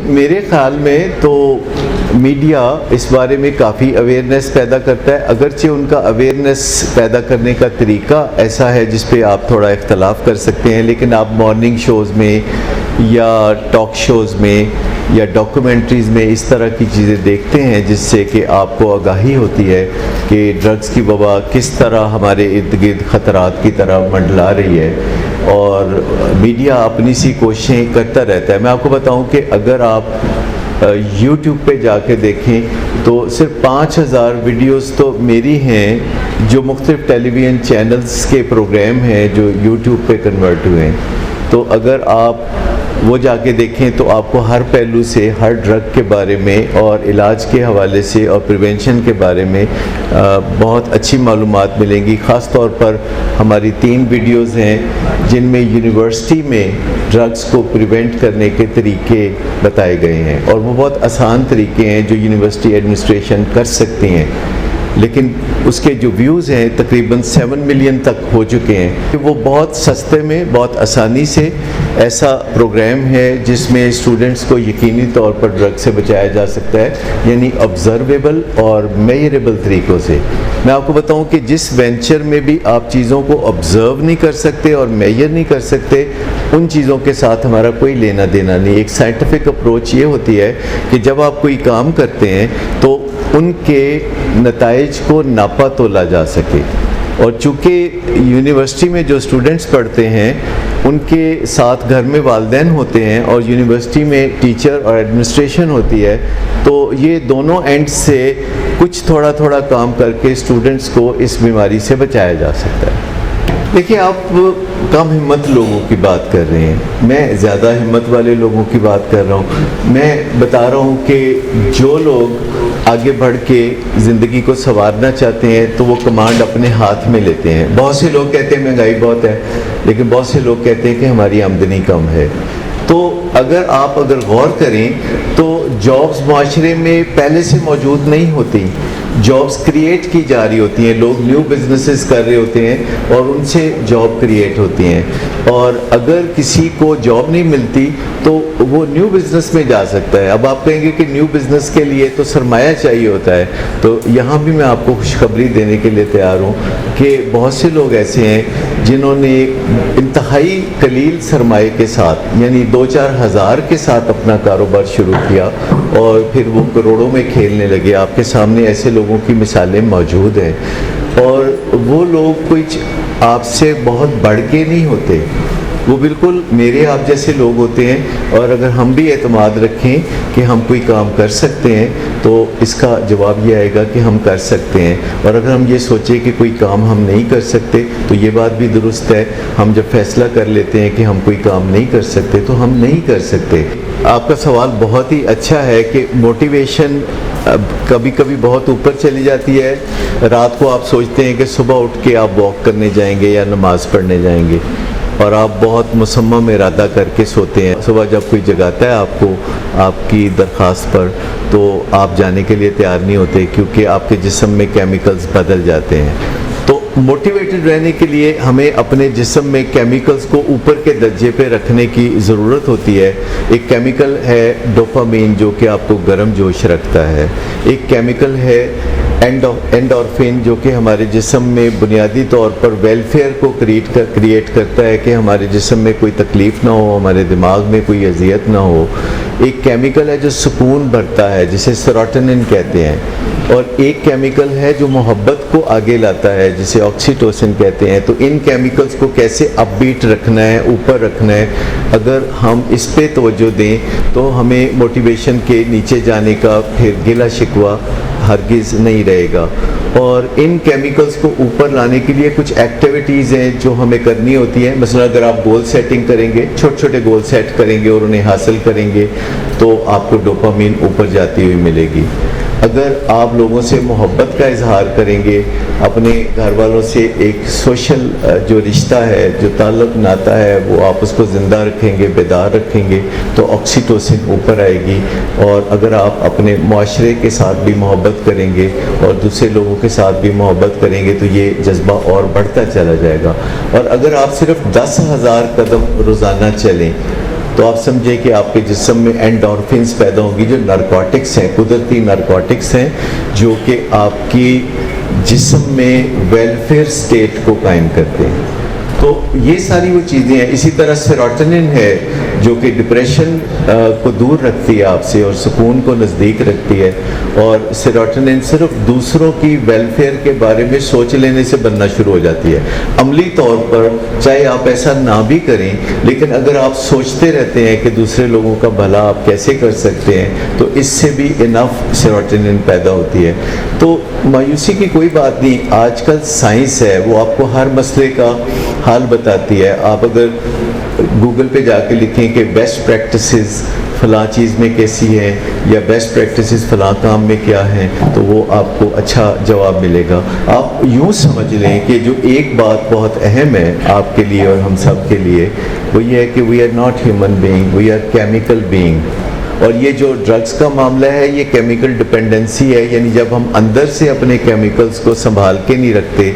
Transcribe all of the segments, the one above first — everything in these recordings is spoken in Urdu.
میرے خیال میں تو میڈیا اس بارے میں کافی اویئرنیس پیدا کرتا ہے، اگرچہ ان کا اویئرنیس پیدا کرنے کا طریقہ ایسا ہے جس پہ آپ تھوڑا اختلاف کر سکتے ہیں، لیکن آپ مارننگ شوز میں یا ٹاک شوز میں یا ڈاکومنٹریز میں اس طرح کی چیزیں دیکھتے ہیں جس سے کہ آپ کو آگاہی ہوتی ہے کہ ڈرگز کی وبا کس طرح ہمارے ارد گرد خطرات کی طرح منڈلا رہی ہے، اور میڈیا اپنی سی کوششیں کرتا رہتا ہے۔ میں آپ کو بتاؤں کہ اگر آپ یوٹیوب پہ جا کے دیکھیں تو صرف 5000 ویڈیوز تو میری ہیں جو مختلف ٹیلی ویژن چینلز کے پروگرام ہیں جو یوٹیوب پہ کنورٹ ہوئے ہیں، تو اگر آپ وہ جا کے دیکھیں تو آپ کو ہر پہلو سے ہر ڈرگ کے بارے میں اور علاج کے حوالے سے اور پریونشن کے بارے میں بہت اچھی معلومات ملیں گی۔ خاص طور پر ہماری 3 ویڈیوز ہیں جن میں یونیورسٹی میں ڈرگز کو پریونٹ کرنے کے طریقے بتائے گئے ہیں، اور وہ بہت آسان طریقے ہیں جو یونیورسٹی ایڈمنسٹریشن کر سکتی ہیں، لیکن اس کے جو ویوز ہیں تقریباً 7 ملین تک ہو چکے ہیں۔ وہ بہت سستے میں بہت آسانی سے ایسا پروگرام ہے جس میں اسٹوڈنٹس کو یقینی طور پر ڈرگ سے بچایا جا سکتا ہے، یعنی آبزرویبل اور میئریبل طریقوں سے۔ میں آپ کو بتاؤں کہ جس وینچر میں بھی آپ چیزوں کو آبزرو نہیں کر سکتے اور میئر نہیں کر سکتے، ان چیزوں کے ساتھ ہمارا کوئی لینا دینا نہیں۔ ایک سائنٹیفک اپروچ یہ ہوتی ہے کہ جب آپ کوئی کام کرتے ہیں تو ان کے نتائج کو ناپا تولا جا سکے، اور چونکہ یونیورسٹی میں جو اسٹوڈنٹس پڑھتے ہیں ان کے ساتھ گھر میں والدین ہوتے ہیں اور یونیورسٹی میں ٹیچر اور ایڈمنسٹریشن ہوتی ہے، تو یہ دونوں اینڈ سے کچھ تھوڑا تھوڑا کام کر کے اسٹوڈنٹس کو اس بیماری سے بچایا جا سکتا ہے۔ دیکھیں، آپ کم ہمت لوگوں کی بات کر رہے ہیں، میں زیادہ ہمت والے لوگوں کی بات کر رہا ہوں۔ میں بتا رہا ہوں کہ جو لوگ آگے بڑھ کے زندگی کو سنوارنا چاہتے ہیں تو وہ کمانڈ اپنے ہاتھ میں لیتے ہیں۔ بہت سے لوگ کہتے ہیں مہنگائی بہت ہے، لیکن بہت سے لوگ کہتے ہیں کہ ہماری آمدنی کم ہے۔ تو اگر غور کریں تو جابز معاشرے میں پہلے سے موجود نہیں ہوتی، جابز کریٹ کی جا رہی ہوتی ہیں، لوگ نیو بزنسز کر رہے ہوتے ہیں اور ان سے جاب کریٹ ہوتی ہیں، اور اگر کسی کو جاب نہیں ملتی تو وہ نیو بزنس میں جا سکتا ہے۔ اب آپ کہیں گے کہ نیو بزنس کے لیے تو سرمایہ چاہیے ہوتا ہے، تو یہاں بھی میں آپ کو خوشخبری دینے کے لیے تیار ہوں کہ بہت سے لوگ ایسے ہیں جنہوں نے انتہائی قلیل سرمایہ کے ساتھ، یعنی 2-4 ہزار کے ساتھ اپنا کاروبار شروع کیا اور پھر وہ کروڑوں میں کھیلنے لگے۔ آپ کے سامنے ایسے لوگوں کی مثالیں موجود ہیں، اور وہ لوگ کچھ آپ سے بہت بڑھ کے نہیں ہوتے، وہ بالکل میرے آپ جیسے لوگ ہوتے ہیں، اور اگر ہم بھی اعتماد رکھیں کہ ہم کوئی کام کر سکتے ہیں تو اس کا جواب یہ آئے گا کہ ہم کر سکتے ہیں، اور اگر ہم یہ سوچیں کہ کوئی کام ہم نہیں کر سکتے تو یہ بات بھی درست ہے۔ ہم جب فیصلہ کر لیتے ہیں کہ ہم کوئی کام نہیں کر سکتے تو ہم نہیں کر سکتے۔ آپ کا سوال بہت ہی اچھا ہے کہ موٹیویشن کبھی کبھی بہت اوپر چلی جاتی ہے۔ رات کو آپ سوچتے ہیں کہ صبح اٹھ کے آپ واک کرنے جائیں گے یا نماز پڑھنے جائیں گے، اور آپ بہت مصمم ارادہ کر کے سوتے ہیں۔ صبح جب کوئی جگاتا ہے آپ کو آپ کی درخواست پر تو آپ جانے کے لیے تیار نہیں ہوتے، کیونکہ آپ کے جسم میں کیمیکلز بدل جاتے ہیں۔ تو موٹیویٹڈ رہنے کے لیے ہمیں اپنے جسم میں کیمیکلز کو اوپر کے درجے پہ رکھنے کی ضرورت ہوتی ہے۔ ایک کیمیکل ہے ڈوپامین جو کہ آپ کو گرم جوش رکھتا ہے، ایک کیمیکل ہے اینڈورفن جو کہ ہمارے جسم میں بنیادی طور پر ویلفیئر کو کریٹ کرتا ہے کہ ہمارے جسم میں کوئی تکلیف نہ ہو، ہمارے دماغ میں کوئی اذیت نہ ہو۔ ایک کیمیکل ہے جو سکون بھرتا ہے جسے سیروٹونن کہتے ہیں، اور ایک کیمیکل ہے جو محبت کو آگے لاتا ہے جسے آکسیٹوسن کہتے ہیں۔ تو ان کیمیکلز کو کیسے اپ بیٹ رکھنا ہے، اوپر رکھنا ہے، اگر ہم اس پہ توجہ دیں تو ہمیں موٹیویشن کے نیچے جانے کا پھر گلہ شکوہ ہرگز نہیں رہے گا۔ اور ان کیمیکلز کو اوپر لانے کے لیے کچھ ایکٹیویٹیز ہیں جو ہمیں کرنی ہوتی ہیں۔ مثلا اگر آپ گول سیٹنگ کریں گے، چھوٹے چھوٹے گول سیٹ کریں گے اور انہیں حاصل کریں گے تو آپ کو ڈوپامین اوپر جاتی ہوئی ملے گی۔ اگر آپ لوگوں سے محبت کا اظہار کریں گے، اپنے گھر والوں سے ایک سوشل جو رشتہ ہے، جو تعلق ناتا ہے، وہ آپ اس کو زندہ رکھیں گے، بیدار رکھیں گے تو آکسیٹوسن اوپر آئے گی۔ اور اگر آپ اپنے معاشرے کے ساتھ بھی محبت کریں گے اور دوسرے لوگوں کے ساتھ بھی محبت کریں گے تو یہ جذبہ اور بڑھتا چلا جائے گا۔ اور اگر آپ صرف 10,000 قدم روزانہ چلیں تو آپ سمجھیں کہ آپ کے جسم میں اینڈورفنس پیدا ہوں گی، جو نارکوٹکس ہیں، قدرتی نارکوٹکس ہیں، جو کہ آپ کی جسم میں ویلفیئر سٹیٹ کو قائم کرتے ہیں۔ تو یہ ساری وہ چیزیں ہیں۔ اسی طرح سیروٹونن ہے جو کہ ڈپریشن کو دور رکھتی ہے آپ سے اور سکون کو نزدیک رکھتی ہے، اور سیروٹونن صرف دوسروں کی ویلفیئر کے بارے میں سوچ لینے سے بننا شروع ہو جاتی ہے۔ عملی طور پر چاہے آپ ایسا نہ بھی کریں، لیکن اگر آپ سوچتے رہتے ہیں کہ دوسرے لوگوں کا بھلا آپ کیسے کر سکتے ہیں، تو اس سے بھی انف سیروٹونن پیدا ہوتی ہے۔ تو مایوسی کی کوئی بات نہیں، آج کل سائنس ہے وہ آپ کو ہر مسئلے کا حال بتاتی ہے۔ آپ اگر گوگل پہ جا کے لکھیں کہ بیسٹ پریکٹسز فلاں چیز میں کیسی ہیں یا بیسٹ پریکٹسز فلاں کام میں کیا ہیں، تو وہ آپ کو اچھا جواب ملے گا۔ آپ یوں سمجھ لیں کہ جو ایک بات بہت اہم ہے آپ کے لیے اور ہم سب کے لیے، وہ یہ ہے کہ we are not human being, we are chemical being. اور یہ جو ڈرگز کا معاملہ ہے یہ کیمیکل ڈپینڈنسی ہے، یعنی جب ہم اندر سے اپنے کیمیکلز کو سنبھال کے نہیں رکھتے،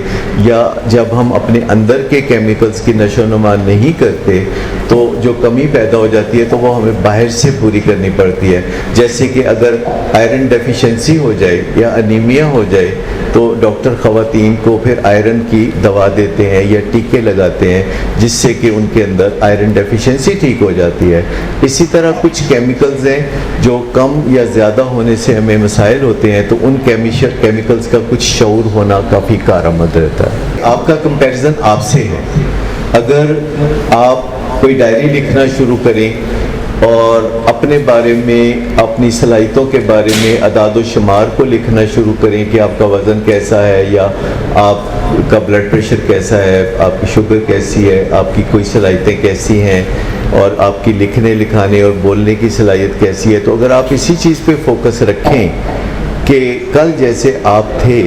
یا جب ہم اپنے اندر کے کیمیکلز کی نشو و نما نہیں کرتے، تو جو کمی پیدا ہو جاتی ہے تو وہ ہمیں باہر سے پوری کرنی پڑتی ہے۔ جیسے کہ اگر آئرن ڈیفیشنسی ہو جائے یا انیمیا ہو جائے تو ڈاکٹر خواتین کو پھر آئرن کی دوا دیتے ہیں یا ٹیکے لگاتے ہیں، جس سے کہ ان کے اندر آئرن ڈیفیشنسی ٹھیک ہو جاتی ہے۔ اسی طرح کچھ کیمیکلز ہیں جو کم یا زیادہ ہونے سے ہمیں مسائل ہوتے ہیں، تو ان کیمیکلز کا کچھ شعور ہونا کافی کارآمد رہتا ہے۔ آپ کا کمپیریزن آپ سے ہے۔ اگر آپ کوئی ڈائری لکھنا شروع کریں اور اپنے بارے میں، اپنی صلاحیتوں کے بارے میں اعداد و شمار کو لکھنا شروع کریں کہ آپ کا وزن کیسا ہے، یا آپ کا بلڈ پریشر کیسا ہے، آپ کی شوگر کیسی ہے، آپ کی کوئی صلاحیتیں کیسی ہیں، اور آپ کی لکھنے لکھانے اور بولنے کی صلاحیت کیسی ہے، تو اگر آپ اسی چیز پہ فوکس رکھیں کہ کل جیسے آپ تھے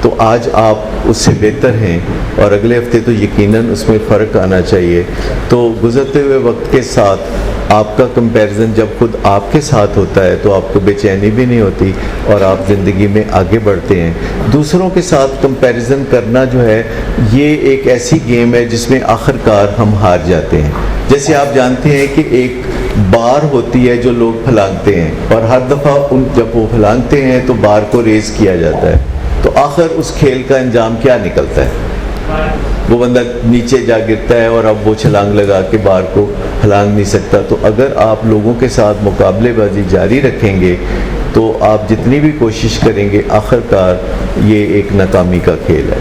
تو آج آپ اس سے بہتر ہیں، اور اگلے ہفتے تو یقیناً اس میں فرق آنا چاہیے، تو گزرتے ہوئے وقت کے ساتھ آپ کا کمپیریزن جب خود آپ کے ساتھ ہوتا ہے تو آپ کو بے چینی بھی نہیں ہوتی اور آپ زندگی میں آگے بڑھتے ہیں۔ دوسروں کے ساتھ کمپیریزن کرنا جو ہے یہ ایک ایسی گیم ہے جس میں آخر کار ہم ہار جاتے ہیں۔ جیسے آپ جانتے ہیں کہ ایک بار ہوتی ہے جو لوگ پھلانگتے ہیں، اور ہر دفعہ جب وہ پھلانگتے ہیں تو بار کو ریز کیا جاتا ہے، تو آخر اس کھیل کا انجام کیا نکلتا ہے؟ وہ بندہ نیچے جا گرتا ہے اور اب وہ چھلانگ لگا کے بار کو پھلانگ نہیں سکتا۔ تو اگر آپ لوگوں کے ساتھ مقابلے بازی جاری رکھیں گے تو آپ جتنی بھی کوشش کریں گے، آخر کار یہ ایک ناکامی کا کھیل ہے۔